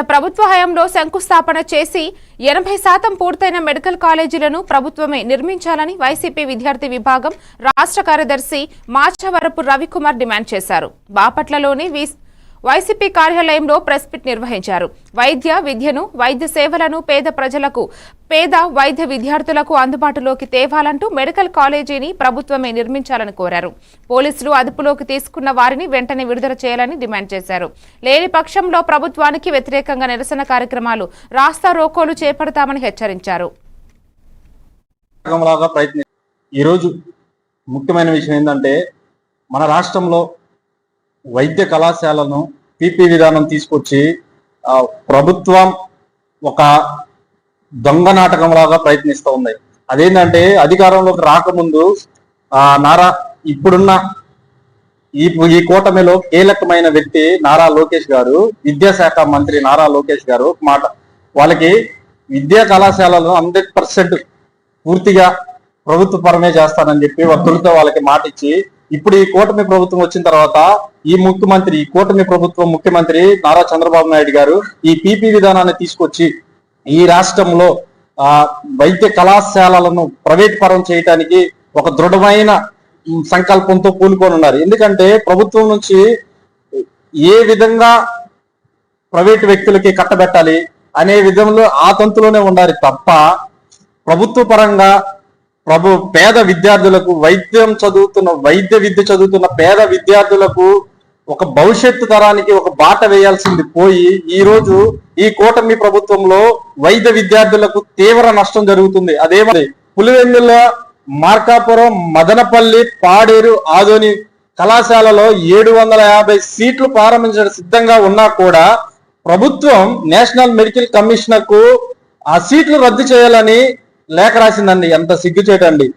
ప్రభుత్వ హయాంలో శంకుస్థాపన చేసి 80% పూర్తయిన మెడికల్ కాలేజీలను ప్రభుత్వమే నిర్మించాలని వైసీపీ విద్యార్థి విభాగం రాష్ట్ర కార్యదర్శి మాచవరపు రవికుమార్ డిమాండ్ చేశారు. బాపట్లలోని వైసీపీ కార్యాలయంలో ప్రెస్ మీట్ నిర్వహించారు. వైద్య విద్యను, వైద్య సేవలను పేద వైద్య విద్యార్థులకు అందుబాటులోకి తేవాలంటూ మెడికల్ కాలేజీని ప్రభుత్వమే నిర్మించాలని కోరారు. పోలీసులు అదుపులోకి తీసుకున్న వారిని వెంటనే విడుదల చేయాలని డిమాండ్ చేశారు. లేని పక్షంలో ప్రభుత్వానికి వ్యతిరేకంగా నిరసన కార్యక్రమాలు, రాస్తా రోకోలు చేపడతామని హెచ్చరించారు. ఈరోజు ముఖ్యమైన విషయం ఏంటంటే, మన రాష్ట్రంలో వైద్య కళాశాలను పీపీ విధానం తీసుకొచ్చి ప్రభుత్వం ఒక దొంగ నాటకంలాగా ప్రయత్నిస్తూ ఉంది. అదేంటంటే, అధికారంలోకి రాకముందు ఇప్పుడున్న ఈ కూటమిలో కీలకమైన వ్యక్తి నారా లోకేష్ గారు, విద్యాశాఖ మంత్రి నారా లోకేష్ గారు మాట, వాళ్ళకి విద్యా కళాశాలలో 100% పూర్తిగా ప్రభుత్వ పరమే చేస్తానని చెప్పి తొలుత వాళ్ళకి మాట ఇచ్చి, ఇప్పుడు ఈ కూటమి ప్రభుత్వం వచ్చిన తర్వాత ఈ కూటమి ప్రభుత్వం ముఖ్యమంత్రి నారా చంద్రబాబు నాయుడు గారు ఈ పీపీ విధానాన్ని తీసుకొచ్చి ఈ రాష్ట్రంలో వైద్య కళాశాలలను ప్రైవేట్ పరం చేయడానికి ఒక దృఢమైన సంకల్పంతో పూనుకొని ఉన్నారు. ఎందుకంటే ప్రభుత్వం నుంచి ఏ విధంగా ప్రైవేట్ వ్యక్తులకి కట్టబెట్టాలి అనే విధంలో ఆ తంతులోనే ఉండాలి తప్ప, ప్రభుత్వ పరంగా పేద విద్యార్థులకు వైద్య విద్య చదువుతున్న పేద విద్యార్థులకు ఒక భవిష్యత్తు తరానికి ఒక బాట వేయాల్సింది పోయి, ఈ రోజు ఈ కూటమి ప్రభుత్వంలో వైద్య విద్యార్థులకు తీవ్ర నష్టం జరుగుతుంది. అదేమని పులివెందుల, మార్కాపురం, మదనపల్లి, పాడేరు, ఆదోని కళాశాలలో 750 సీట్లు ప్రారంభించడం సిద్ధంగా ఉన్నా కూడా ప్రభుత్వం నేషనల్ మెడికల్ కమిషనర్ కు ఆ సీట్లు రద్దు చేయాలని లేఖ రాసిందండి. ఎంత సిగ్గుచేటండి.